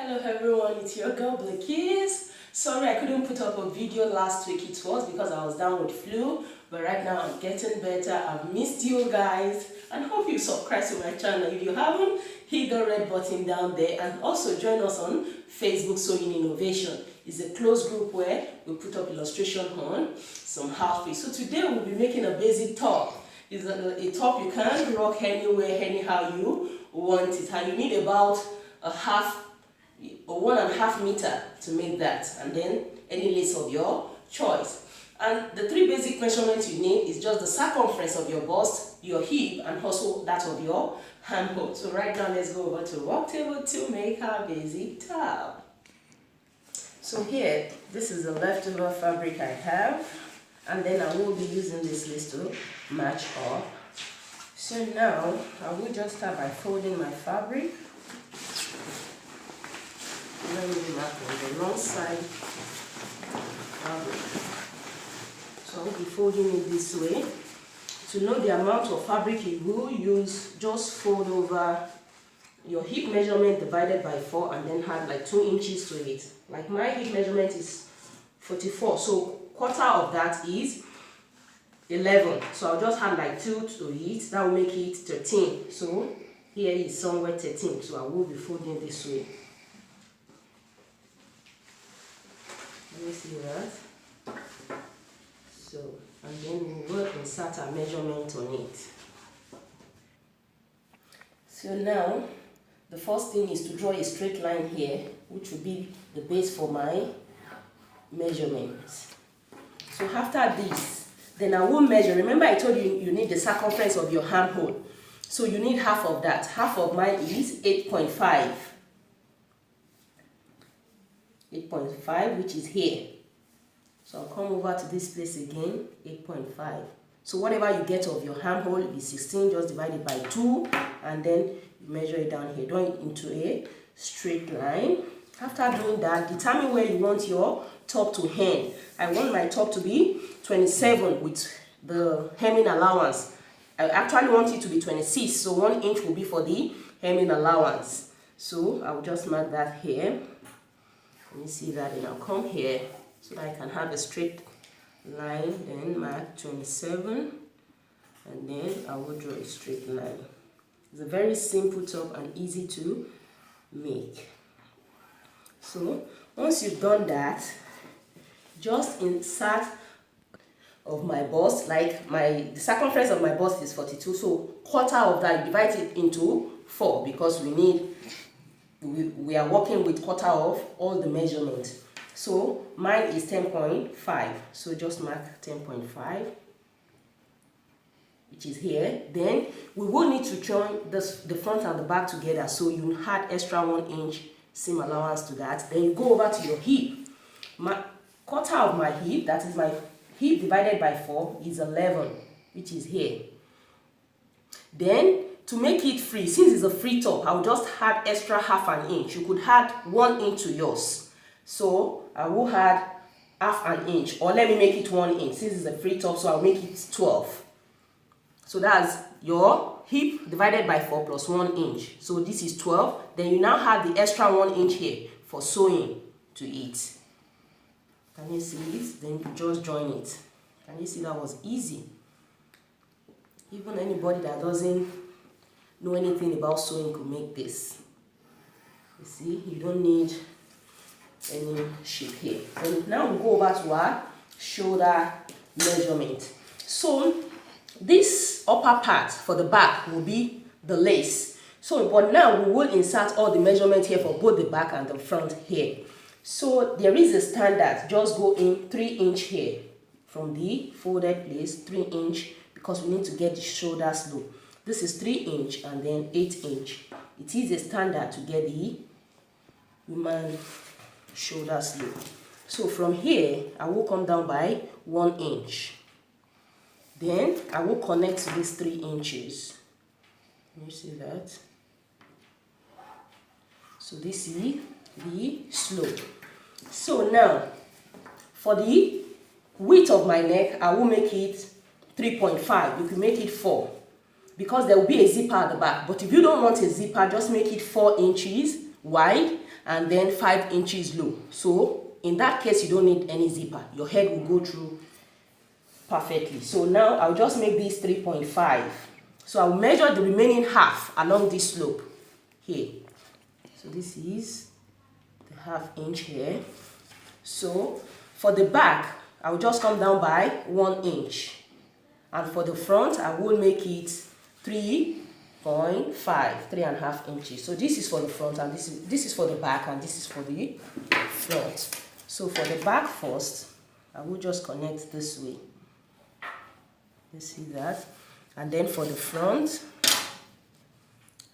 Hello everyone, it's your girl Bilikis. Sorry I couldn't put up a video last week. It was because I was down with flu, but right now I'm getting better. I've missed you guys and hope you subscribe to my channel. If you haven't, hit the red button down there and also join us on Facebook Sewing Innovation. It's a closed group where we put up illustration on some outfits. So today we'll be making a basic top. It's a top you can rock anywhere, anyhow you want it, and you need about a 1.5 meter to make that, and then any lace of your choice. And the three basic measurements you need is just the circumference of your bust, your hip, and also that of your handhold. So right now let's go over to work table to make our basic top. So here, this is the leftover fabric I have, and then I will be using this lace to match up. So now I will just start by folding my fabric. Let me mark on the long side fabric. So I'll be folding it this way. To know the amount of fabric you will use, just fold over your hip measurement divided by 4 and then add like 2 inches to it. Like my hip measurement is 44, so quarter of that is 11. So I'll just add like 2 to it. That will make it 13. So here is somewhere 13. So I will be folding this way. Let me see that. So, and then we will insert our measurement on it. So now, the first thing is to draw a straight line here, which will be the base for my measurements. So after this, then I will measure. Remember I told you you need the circumference of your handhold. So you need half of that. Half of mine is 8.5. 8.5, which is here. So I'll come over to this place again, 8.5. So whatever you get of your handhold is 16, just divide it by 2, and then you measure it down here, draw it into a straight line. After doing that, determine where you want your top to hem. I want my top to be 27 with the hemming allowance. I actually want it to be 26, so 1 inch will be for the hemming allowance. So I'll just mark that here. Let me see that, and I'll come here so that I can have a straight line, then mark 27, and then I will draw a straight line. It's a very simple top and easy to make. So once you've done that, just insert of my bust, like the circumference of my bust is 42, so quarter of that, you divide it into 4 because we are working with quarter of all the measurements. So mine is 10.5, so just mark 10.5, which is here. Then we will need to join the front and the back together, so you add extra 1 inch seam allowance to that. Then you go over to your hip. My quarter of my hip, that is my hip divided by 4, is 11, which is here. Then to make it free, since it's a free top, I'll just add extra half an inch. You could add 1 inch to yours. So I will add half an inch, or let me make it 1 inch. Since it's a free top, so I'll make it 12. So that's your hip divided by 4 plus 1 inch. So this is 12. Then you now have the extra 1 inch here for sewing to it. Can you see it? Then you just join it. Can you see that was easy? Even anybody that doesn't know anything about sewing could make this. You see, you don't need any shape here. And now we go over to our shoulder measurement. So this upper part for the back will be the lace. So but now we will insert all the measurement here for both the back and the front here. So there is a standard, just go in 3 inch here from the folded place, 3 inch, because we need to get the shoulders low. This is 3 inch and then 8 inch. It is a standard to get the woman shoulders low. So from here, I will come down by 1 inch. Then I will connect to these 3 inches. Can you see that? So this is the slope. So now, for the width of my neck, I will make it 3.5. You can make it 4. Because there will be a zipper at the back. But if you don't want a zipper, just make it 4 inches wide and then 5 inches low. So in that case, you don't need any zipper. Your head will go through perfectly. So now I'll just make this 3.5. So I'll measure the remaining half along this slope here. So this is the ½ inch here. So for the back, I'll just come down by 1 inch. And for the front, I will make it 3.5, 3.5 inches. So this is for the front, and this is for the back, and this is for the front. So for the back first, I will just connect this way. You see that? And then for the front,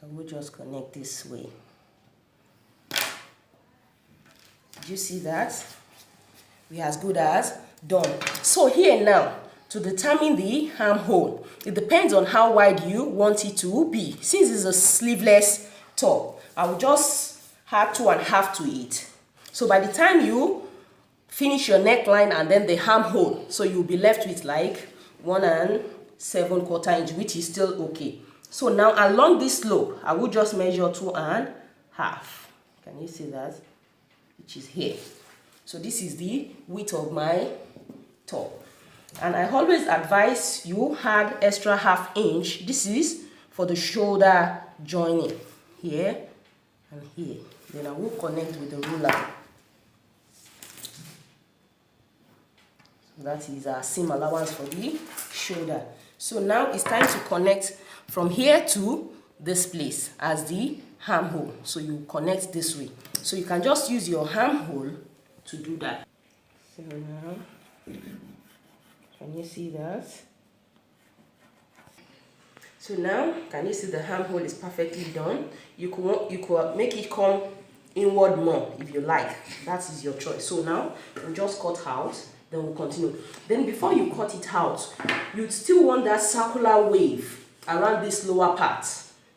I will just connect this way. Did you see that? We are as good as done. So here now, to determine the armhole, it depends on how wide you want it to be. Since it's a sleeveless top, I will just add 2.5 to it. So by the time you finish your neckline and then the armhole, so you'll be left with like 1 7/4 inch, which is still okay. So now along this slope, I will just measure 2.5. Can you see that? Which is here. So this is the width of my top. And I always advise you add extra ½ inch. This is for the shoulder joining here and here. Then I will connect with the ruler. So that is our seam allowance for the shoulder. So now it's time to connect from here to this place as the armhole. So you connect this way. So you can just use your armhole to do that. So now, can you see that? So now, can you see the armhole is perfectly done? You could make it come inward more if you like. That is your choice. So now, we'll just cut out, then we'll continue. Then before you cut it out, you'd still want that circular wave around this lower part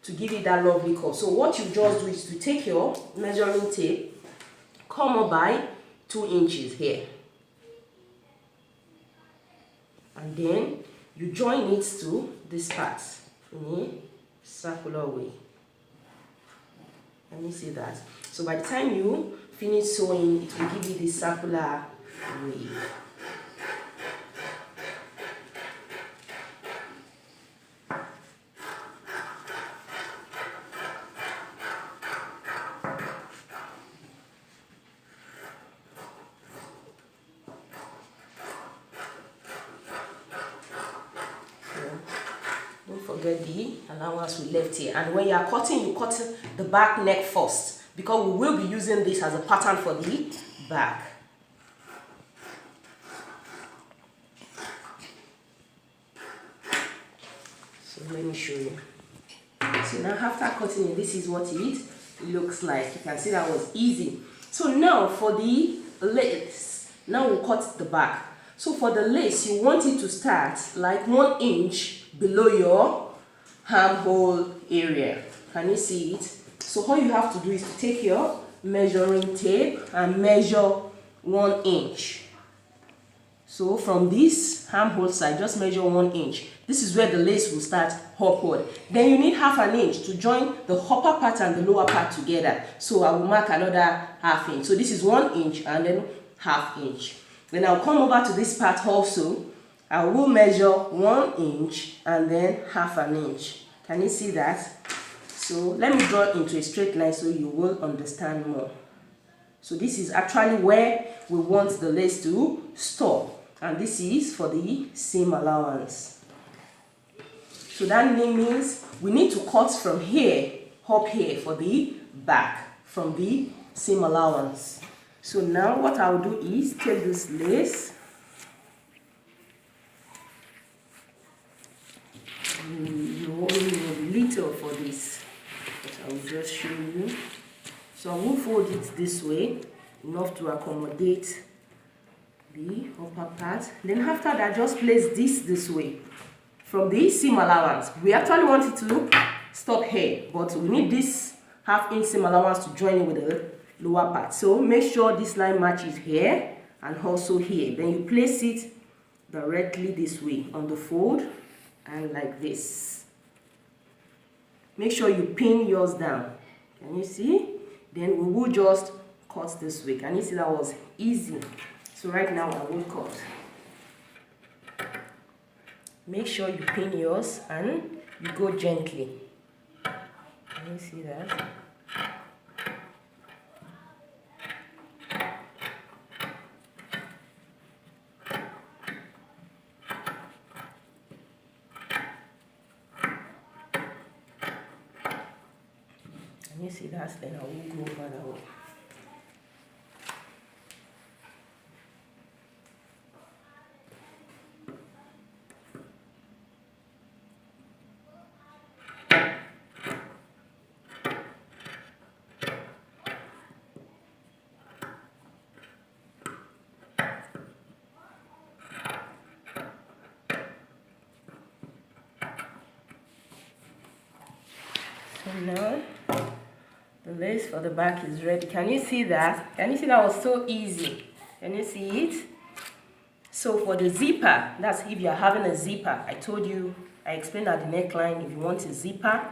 to give it that lovely curve. So what you just do is to take your measuring tape, come up by 2 inches here. And then you join it to this part in a circular way. Can you see that? So by the time you finish sewing, it will give you this circular wave. Don't forget the allowance we left here. And when you are cutting, you cut the back neck first, because we will be using this as a pattern for the back. So let me show you. So now after cutting it, this is what it looks like. You can see that was easy. So now for the lace, now we'll cut the back. So for the lace, you want it to start like 1 inch below your armhole area. Can you see it? So all you have to do is to take your measuring tape and measure 1 inch. So from this armhole side, just measure 1 inch. This is where the lace will start upward. Then you need ½ inch to join the upper part and the lower part together. So I will mark another ½ inch. So this is 1 inch and then ½ inch. Then I'll come over to this part also. I will measure 1 inch and then ½ inch. Can you see that? So let me draw it into a straight line so you will understand more. So this is actually where we want the lace to stop. And this is for the seam allowance. So that means we need to cut from here up here for the back from the seam allowance. So now what I'll do is take this lace, you only need little for this, but I will just show you. So I will fold it this way, enough to accommodate the upper part. Then after that, just place this way from the seam allowance. We actually want it to stop here, but we need this ½ inch seam allowance to join it with the lower part. So make sure this line matches here and also here. Then you place it directly this way on the fold and like this. Make sure you pin yours down. Can you see? Then we will just cut this way. Can you see that was easy? So right now I will cut. Make sure you pin yours and you go gently. Can you see that? Can you see that? Then I will go over that way. So now the lace for the back is ready. Can you see that? Can you see that was so easy? Can you see it? So for the zipper, that's if you're having a zipper. I told you, I explained at the neckline, if you want a zipper,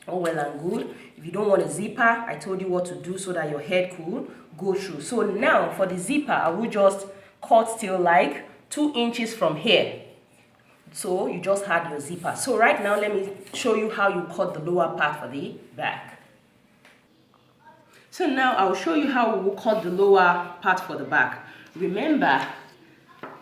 all well and good. If you don't want a zipper, I told you what to do so that your head could go through. So now for the zipper, I will just cut till like 2 inches from here. So you just had your zipper. So right now, let me show you how you cut the lower part for the back. So now I'll show you how we will cut the lower part for the back. Remember,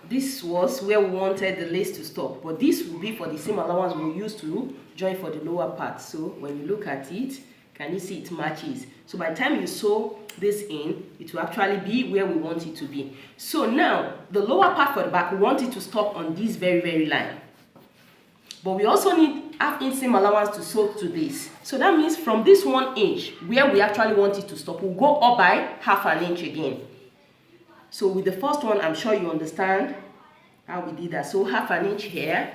this was where we wanted the lace to stop, but this will be for the same allowance we'll use to join for the lower part. So when you look at it, can you see it matches? So by the time you sew this in, it will actually be where we want it to be. So now the lower part for the back, we want it to stop on this very line, but we also need half-inch seam allowance to sew to this. So that means from this 1 inch where we actually want it to stop, we'll go up by ½ an inch again. So with the first one, I'm sure you understand how we did that. So ½ an inch here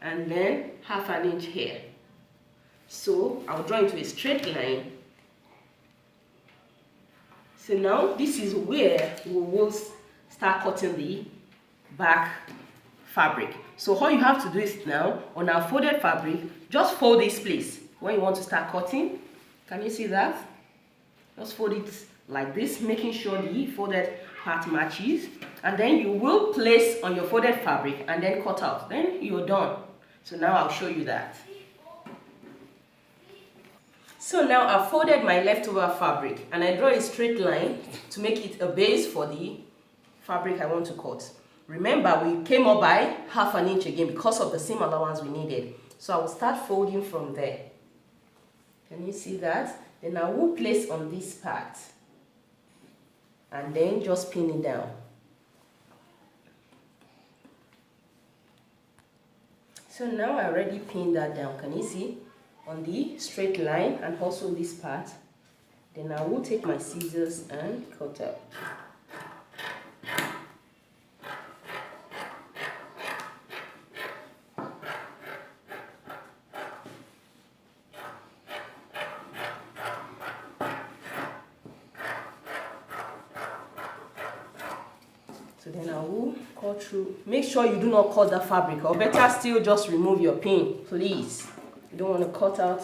and then ½ an inch here. So I'll draw into a straight line. So now this is where we will start cutting the back fabric. So all you have to do is now, on our folded fabric, just fold this place when you want to start cutting. Can you see that? Just fold it like this, making sure the folded part matches, and then you will place on your folded fabric and then cut out. Then you're done. So now I'll show you that. So now I've folded my leftover fabric and I draw a straight line to make it a base for the fabric I want to cut. Remember, we came up by ½ an inch again because of the seam allowance we needed. So I will start folding from there. Can you see that? Then I will place on this part and then just pin it down. So now I already pinned that down. Can you see? On the straight line and also this part. Then I will take my scissors and cut out. So then I will cut through. Make sure you do not cut the fabric, or better still, just remove your pin, please. You don't want to cut out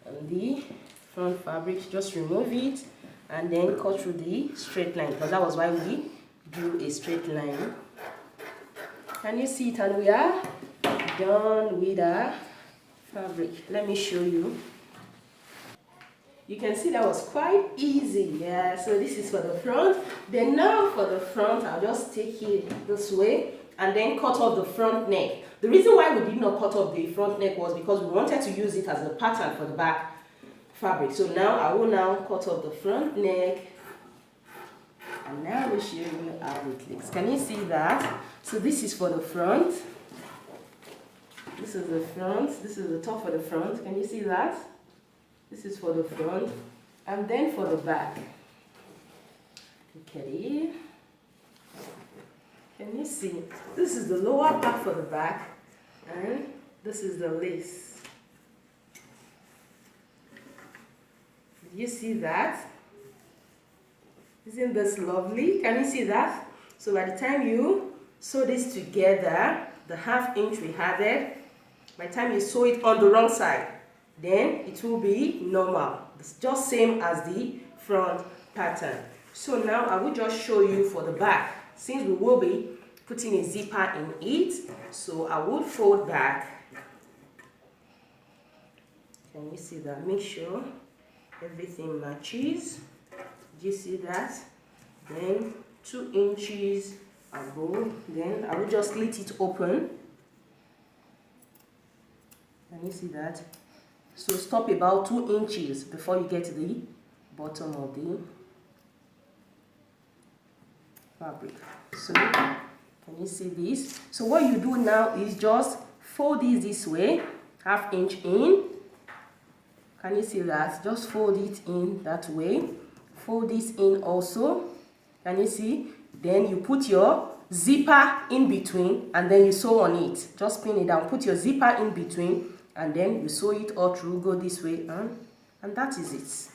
on the front fabric, just remove it and then cut through the straight line, because that was why we drew a straight line. Can you see it? And we are done with our fabric. Let me show you. You can see that was quite easy. Yeah, so this is for the front. Then now for the front, I'll just take it this way and then cut off the front neck. The reason why we did not cut off the front neck was because we wanted to use it as a pattern for the back fabric. So now I will now cut off the front neck, and now I will show you how it looks. Can you see that? So this is for the front. This is the front. This is the top for the front. Can you see that? This is for the front, and then for the back. Okay. Can you see? This is the lower part for the back, and this is the lace. Do you see that? Isn't this lovely? Can you see that? So by the time you sew this together, the ½ inch we added, by the time you sew it on the wrong side, then it will be normal. It's just same as the front pattern. So now I will just show you for the back, since we will be putting a zipper in it. So I will fold back. Can you see that? Make sure everything matches. Do you see that? Then 2 inches above. Then I will just slit it open. Can you see that? So stop about 2 inches before you get to the bottom of the fabric. So can you see this? So what you do now is just fold this way, 1/2 inch in. Can you see that? Just fold it in that way. Fold this in also. Can you see? Then you put your zipper in between and then you sew on it. Just pin it down. Put your zipper in between and then you sew it all through. Go this way and that is it.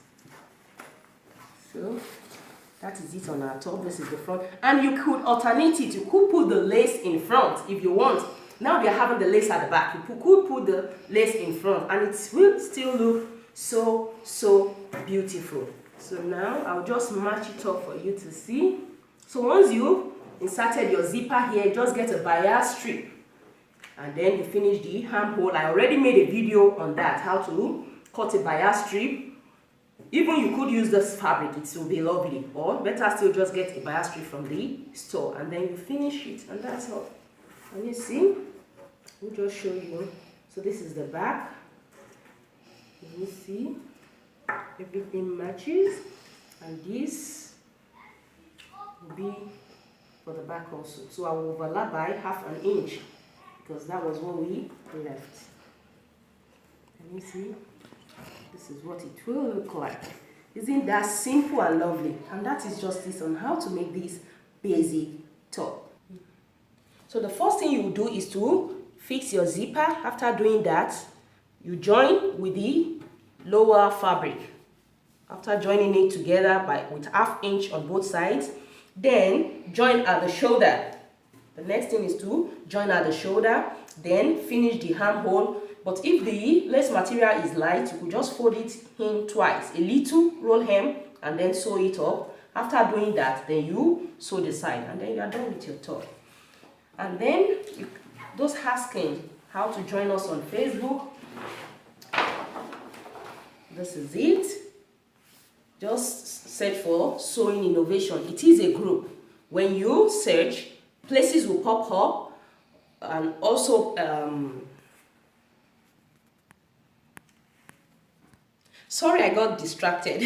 So that is it on our top. This is the front. And you could alternate it. You could put the lace in front if you want. Now we are having the lace at the back. You could put the lace in front and it will still look so beautiful. So now I'll just match it up for you to see. So once you inserted your zipper here, just get a bias strip and then you finish the armhole. I already made a video on that, how to cut a bias strip. Even you could use this fabric, it will be lovely, or better still just get a bias strip from the store and then you finish it, and that's all. Can you see? We'll just show you. So this is the back. Can you see? Everything matches, and this will be for the back also. So I will overlap by 1/2 inch because that was what we left. Can you see? This is what it will look like. Isn't that simple and lovely? And that is just this on how to make this basic top. So the first thing you will do is to fix your zipper. After doing that, you join with the lower fabric. After joining it together with 1/2 inch on both sides, then join at the shoulder. The next thing is to join at the shoulder, then finish the armhole. But if the lace material is light, you could just fold it in twice, a little, roll hem, and then sew it up. After doing that, then you sew the side, and then you are done with your top. And then those asking how to join us on Facebook, this is it. Just search for Sewing Innovation. It is a group. When you search, places will pop up, and also sorry, I got distracted.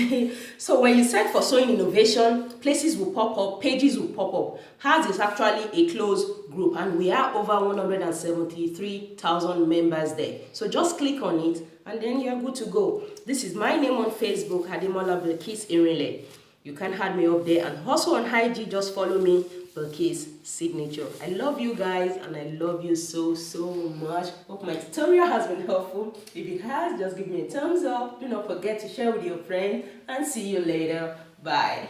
So when you search for Sewing Innovation, places will pop up, pages will pop up. Ours is actually a closed group and we are over 173,000 members there. So just click on it and then you're good to go. This is my name on Facebook, Bilikis Irinle. You can add me up there, and also on IG, just follow me, Bilikis Signature. I love you guys and I love you so much. Hope my tutorial has been helpful. If it has, just give me a thumbs up. Do not forget to share with your friends and see you later. Bye.